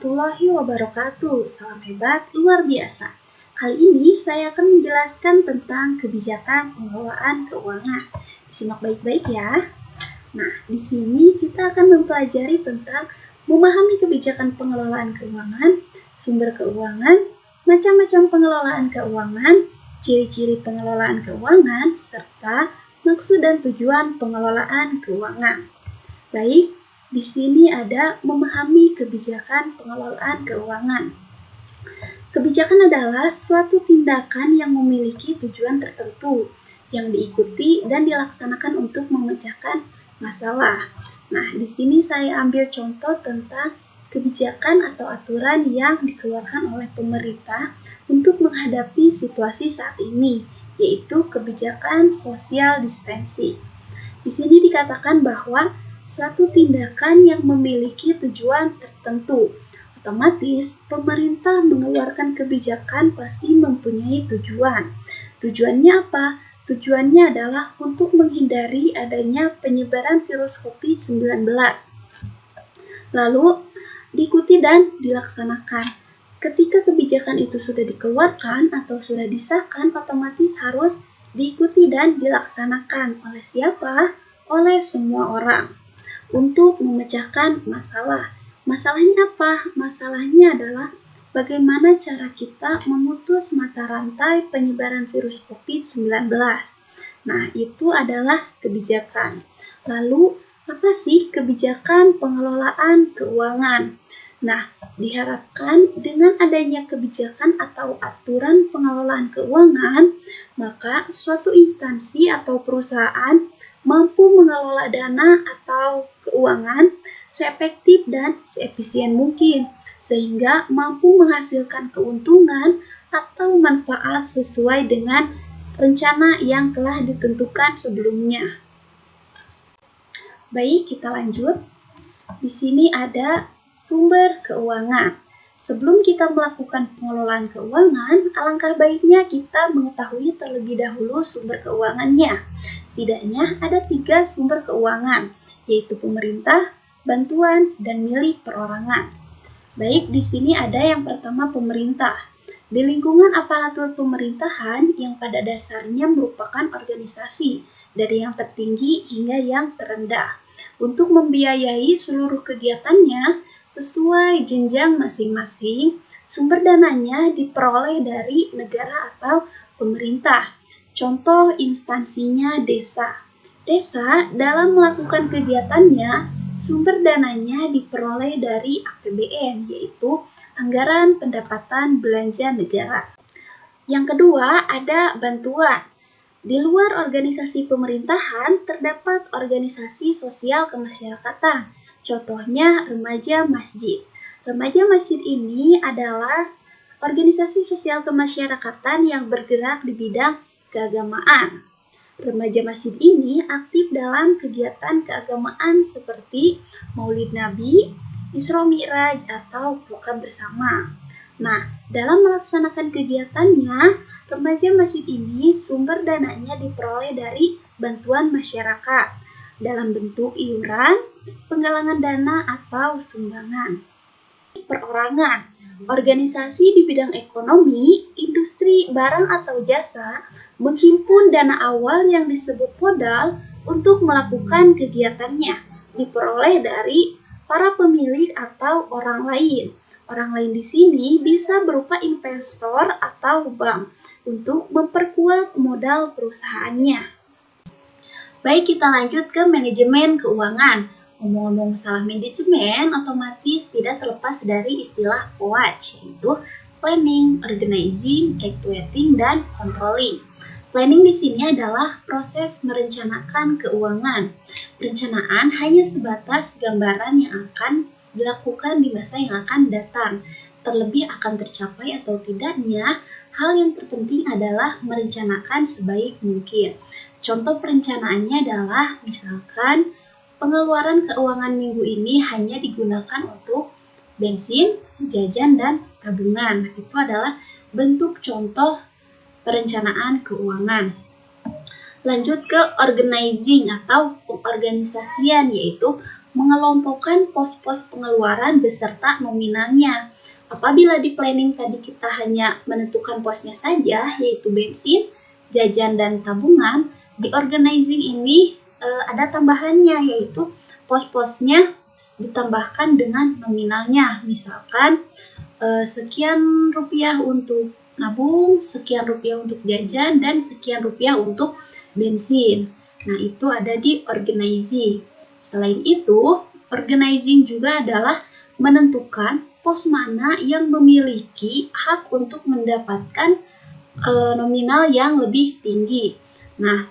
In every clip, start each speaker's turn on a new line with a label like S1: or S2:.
S1: warahmatullahi wabarakatuh. Salam hebat luar biasa. Kali ini saya akan menjelaskan tentang kebijakan pengelolaan keuangan. Simak baik-baik ya. Nah, di sini kita akan mempelajari tentang memahami kebijakan pengelolaan keuangan, sumber keuangan, macam-macam pengelolaan keuangan, ciri-ciri pengelolaan keuangan, serta maksud dan tujuan pengelolaan keuangan. Baik, di sini ada memahami kebijakan pengelolaan keuangan. Kebijakan adalah suatu tindakan yang memiliki tujuan tertentu yang diikuti dan dilaksanakan untuk memecahkan masalah. Nah, di sini saya ambil contoh tentang kebijakan atau aturan yang dikeluarkan oleh pemerintah untuk menghadapi situasi saat ini, yaitu kebijakan social distancing. Di sini dikatakan bahwa suatu tindakan yang memiliki tujuan tertentu. Otomatis, pemerintah mengeluarkan kebijakan pasti mempunyai tujuan. Tujuannya apa? Tujuannya adalah untuk menghindari adanya penyebaran virus COVID-19. Lalu, diikuti dan dilaksanakan. Ketika kebijakan itu sudah dikeluarkan atau sudah disahkan, otomatis harus diikuti dan dilaksanakan oleh siapa? Oleh semua orang. Untuk memecahkan masalah. Masalahnya apa? Masalahnya adalah bagaimana cara kita memutus mata rantai penyebaran virus COVID-19. Nah, itu adalah kebijakan. Lalu, apa sih kebijakan pengelolaan keuangan? Nah, diharapkan dengan adanya kebijakan atau aturan pengelolaan keuangan, maka suatu instansi atau perusahaan mampu mengelola dana atau keuangan seefektif dan seefisien mungkin, sehingga mampu menghasilkan keuntungan atau manfaat sesuai dengan rencana yang telah ditentukan sebelumnya. Baik, kita lanjut. Di sini ada sumber keuangan. Sebelum kita melakukan pengelolaan keuangan, alangkah baiknya kita mengetahui terlebih dahulu sumber keuangannya. Setidaknya ada 3 sumber keuangan, yaitu pemerintah, bantuan, dan milik perorangan. Baik, di sini ada yang pertama pemerintah. Di lingkungan aparatur pemerintahan yang pada dasarnya merupakan organisasi dari yang tertinggi hingga yang terendah untuk membiayai seluruh kegiatannya sesuai jenjang masing-masing, sumber dananya diperoleh dari negara atau pemerintah. Contoh instansinya desa. Desa dalam melakukan kegiatannya, sumber dananya diperoleh dari APBN, yaitu Anggaran Pendapatan Belanja Negara. Yang kedua, ada bantuan. Di luar organisasi pemerintahan, terdapat organisasi sosial kemasyarakatan. Contohnya remaja masjid. Remaja masjid ini adalah organisasi sosial kemasyarakatan yang bergerak di bidang keagamaan. Remaja masjid ini aktif dalam kegiatan keagamaan seperti Maulid Nabi, Isra Mi'raj, atau buka bersama. Nah, dalam melaksanakan kegiatannya, remaja masjid ini sumber dananya diperoleh dari bantuan masyarakat dalam bentuk iuran, penggalangan dana, atau sumbangan. Perorangan. Organisasi di bidang ekonomi, industri, barang atau jasa menghimpun dana awal yang disebut modal untuk melakukan kegiatannya, diperoleh dari para pemilik atau orang lain. Orang lain di sini bisa berupa investor atau bank untuk memperkuat modal perusahaannya. Baik, kita lanjut ke manajemen keuangan. Ngomong-ngomong masalah manajemen, otomatis tidak terlepas dari istilah POAC, yaitu planning, organizing, actuating, dan controlling. Planning di sini adalah proses merencanakan keuangan. Perencanaan hanya sebatas gambaran yang akan dilakukan di masa yang akan datang. Terlebih akan tercapai atau tidaknya, hal yang terpenting adalah merencanakan sebaik mungkin. Contoh perencanaannya adalah misalkan pengeluaran keuangan minggu ini hanya digunakan untuk bensin, jajan, dan tabungan. Itu adalah bentuk contoh perencanaan keuangan. Lanjut ke organizing atau pengorganisasian, yaitu mengelompokkan pos-pos pengeluaran beserta nominalnya. Apabila di planning tadi kita hanya menentukan posnya saja, yaitu bensin, jajan, dan tabungan, di organizing ini ada tambahannya, yaitu pos-posnya ditambahkan dengan nominalnya. Misalkan sekian rupiah untuk nabung, sekian rupiah untuk jajan, dan sekian rupiah untuk bensin. Nah, itu ada di organizing. Selain itu, organizing juga adalah menentukan pos mana yang memiliki hak untuk mendapatkan nominal yang lebih tinggi. Nah,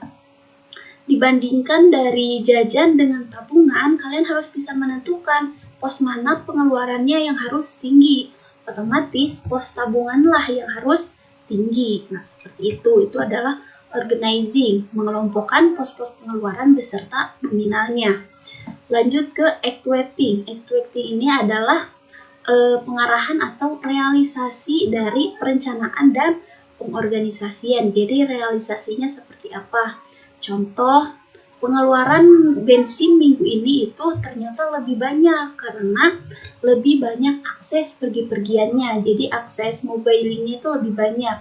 S1: dibandingkan dari jajan dengan tabungan, kalian harus bisa menentukan pos mana pengeluarannya yang harus tinggi. Otomatis pos tabunganlah yang harus tinggi. Nah, seperti itu. Itu adalah organizing, mengelompokkan pos-pos pengeluaran beserta nominalnya. Lanjut ke actuating. Actuating ini adalah pengarahan atau realisasi dari perencanaan dan pengorganisasian. Jadi realisasinya seperti apa? Contoh, pengeluaran bensin minggu ini itu ternyata lebih banyak karena lebih banyak akses pergi-pergiannya. Jadi akses mobilingnya itu lebih banyak.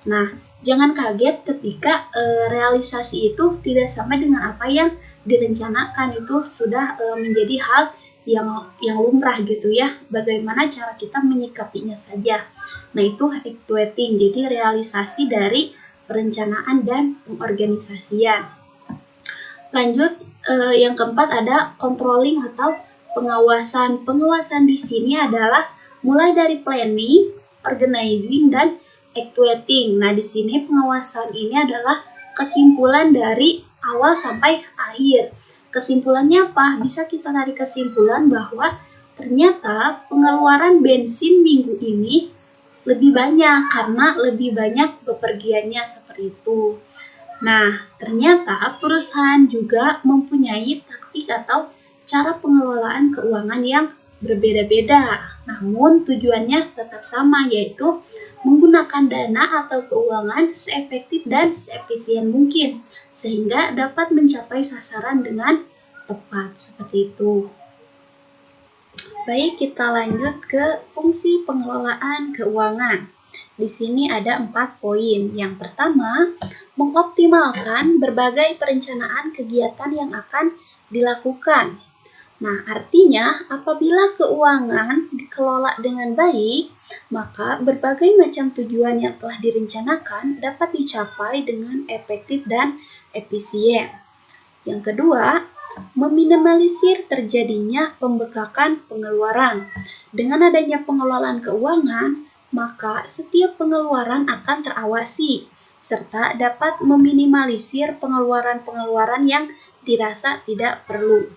S1: Nah, jangan kaget ketika realisasi itu tidak sama dengan apa yang direncanakan. Itu sudah menjadi hal yang lumrah gitu ya. Bagaimana cara kita menyikapinya saja. Nah, itu actuating. Jadi realisasi dari perencanaan dan pengorganisasian. Lanjut, yang keempat ada controlling atau pengawasan. Pengawasan di sini adalah mulai dari planning, organizing, dan actuating. Nah, di sini pengawasan ini adalah kesimpulan dari awal sampai akhir. Kesimpulannya apa? Bisa kita tarik kesimpulan bahwa ternyata pengeluaran bensin minggu ini lebih banyak karena lebih banyak bepergiannya seperti itu. Nah, ternyata perusahaan juga mempunyai taktik atau cara pengelolaan keuangan yang berbeda-beda. Namun tujuannya tetap sama, yaitu menggunakan dana atau keuangan seefektif dan seefisien mungkin sehingga dapat mencapai sasaran dengan tepat seperti itu. Baik, kita lanjut ke fungsi pengelolaan keuangan. Di sini ada 4 poin. Yang pertama, mengoptimalkan berbagai perencanaan kegiatan yang akan dilakukan. Nah, artinya apabila keuangan dikelola dengan baik, maka berbagai macam tujuan yang telah direncanakan dapat dicapai dengan efektif dan efisien. Yang kedua, meminimalisir terjadinya pembengkakan pengeluaran. Dengan adanya pengelolaan keuangan, maka setiap pengeluaran akan terawasi, serta dapat meminimalisir pengeluaran-pengeluaran yang dirasa tidak perlu.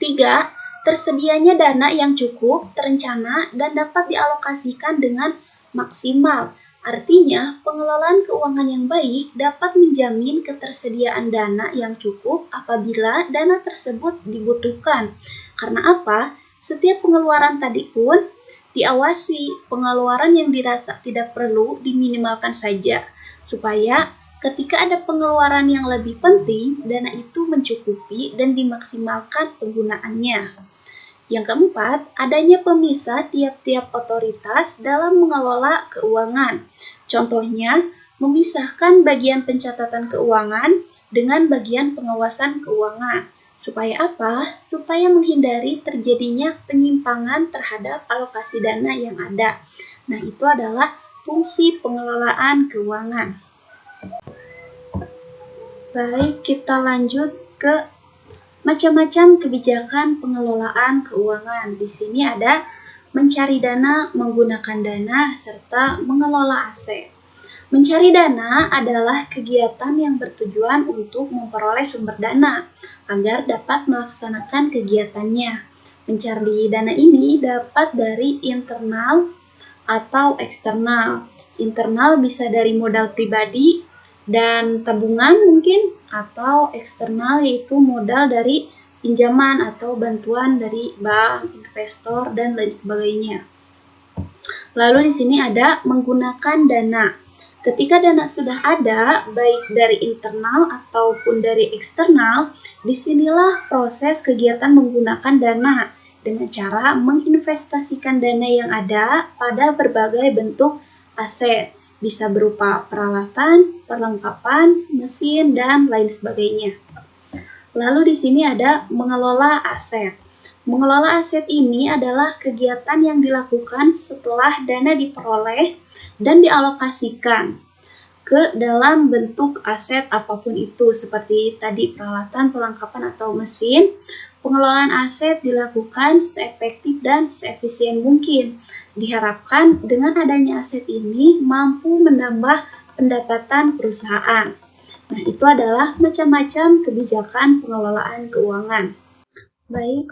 S1: 3. Tersedianya dana yang cukup, terencana, dan dapat dialokasikan dengan maksimal. Artinya, pengelolaan keuangan yang baik dapat menjamin ketersediaan dana yang cukup apabila dana tersebut dibutuhkan. Karena apa? Setiap pengeluaran tadi pun diawasi, pengeluaran yang dirasa tidak perlu diminimalkan saja, supaya ketika ada pengeluaran yang lebih penting, dana itu mencukupi dan dimaksimalkan penggunaannya. Yang keempat, adanya pemisah tiap-tiap otoritas dalam mengelola keuangan. Contohnya, memisahkan bagian pencatatan keuangan dengan bagian pengawasan keuangan. Supaya apa? Supaya menghindari terjadinya penyimpangan terhadap alokasi dana yang ada. Nah, itu adalah fungsi pengelolaan keuangan. Baik, kita lanjut ke macam-macam kebijakan pengelolaan keuangan. Di sini ada mencari dana, menggunakan dana, serta mengelola aset. Mencari dana adalah kegiatan yang bertujuan untuk memperoleh sumber dana agar dapat melaksanakan kegiatannya. Mencari dana ini dapat dari internal atau eksternal. Internal bisa dari modal pribadi dan tabungan mungkin, atau eksternal yaitu modal dari pinjaman atau bantuan dari bank, investor, dan lain sebagainya. Lalu di sini ada menggunakan dana. Ketika dana sudah ada, baik dari internal ataupun dari eksternal, disinilah proses kegiatan menggunakan dana dengan cara menginvestasikan dana yang ada pada berbagai bentuk aset, bisa berupa peralatan, perlengkapan, mesin, dan lain sebagainya. Lalu di sini ada mengelola aset. Mengelola aset ini adalah kegiatan yang dilakukan setelah dana diperoleh dan dialokasikan ke dalam bentuk aset apapun itu, seperti tadi peralatan, perlengkapan, atau mesin. Pengelolaan aset dilakukan seefektif dan seefisien mungkin. Diharapkan dengan adanya aset ini mampu menambah pendapatan perusahaan. Nah, itu adalah macam-macam kebijakan pengelolaan keuangan. Baik,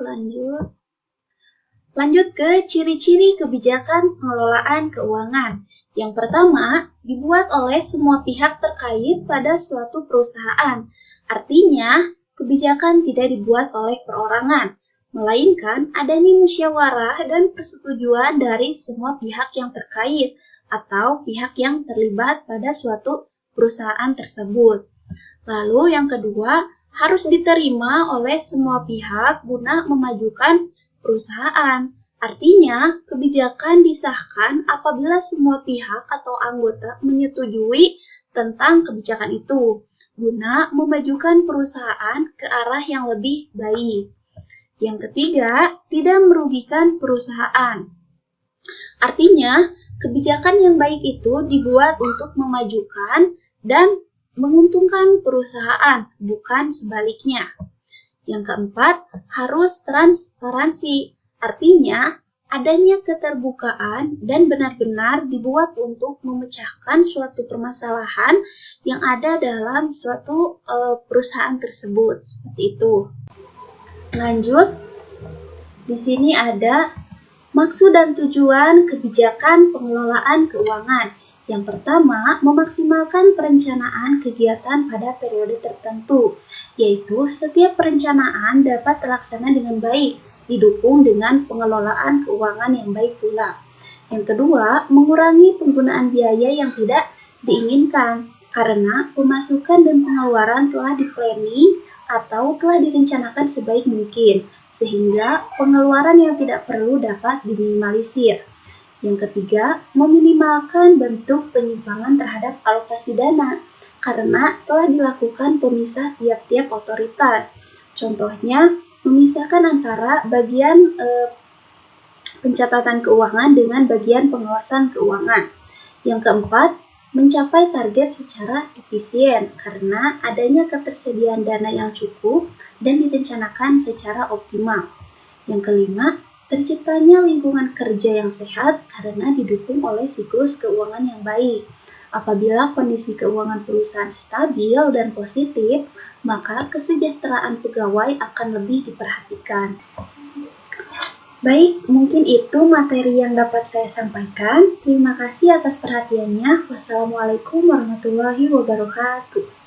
S1: lanjut ke ciri-ciri kebijakan pengelolaan keuangan. Yang pertama, dibuat oleh semua pihak terkait pada suatu perusahaan. Artinya, kebijakan tidak dibuat oleh perorangan, melainkan adanya musyawarah dan persetujuan dari semua pihak yang terkait atau pihak yang terlibat pada suatu perusahaan tersebut. Lalu yang kedua, harus diterima oleh semua pihak guna memajukan perusahaan. Artinya, kebijakan disahkan apabila semua pihak atau anggota menyetujui tentang kebijakan itu, guna memajukan perusahaan ke arah yang lebih baik. Yang ketiga, tidak merugikan perusahaan. Artinya, kebijakan yang baik itu dibuat untuk memajukan dan menguntungkan perusahaan, bukan sebaliknya. Yang keempat, harus transparansi. Artinya, adanya keterbukaan dan benar-benar dibuat untuk memecahkan suatu permasalahan yang ada dalam suatu perusahaan tersebut. Seperti itu. Lanjut, di sini ada maksud dan tujuan kebijakan pengelolaan keuangan. Yang pertama, memaksimalkan perencanaan kegiatan pada periode tertentu, yaitu setiap perencanaan dapat terlaksana dengan baik, didukung dengan pengelolaan keuangan yang baik pula. Yang kedua, mengurangi penggunaan biaya yang tidak diinginkan, karena pemasukan dan pengeluaran telah di-planning atau telah direncanakan sebaik mungkin, sehingga pengeluaran yang tidak perlu dapat diminimalisir. Yang ketiga, meminimalkan bentuk penyimpangan terhadap alokasi dana, karena telah dilakukan pemisah tiap-tiap otoritas. Contohnya, memisahkan antara bagian pencatatan keuangan dengan bagian pengawasan keuangan. Yang keempat, mencapai target secara efisien, karena adanya ketersediaan dana yang cukup dan direncanakan secara optimal. Yang kelima, terciptanya lingkungan kerja yang sehat karena didukung oleh siklus keuangan yang baik. Apabila kondisi keuangan perusahaan stabil dan positif, maka kesejahteraan pegawai akan lebih diperhatikan. Baik, mungkin itu materi yang dapat saya sampaikan. Terima kasih atas perhatiannya. Wassalamualaikum warahmatullahi wabarakatuh.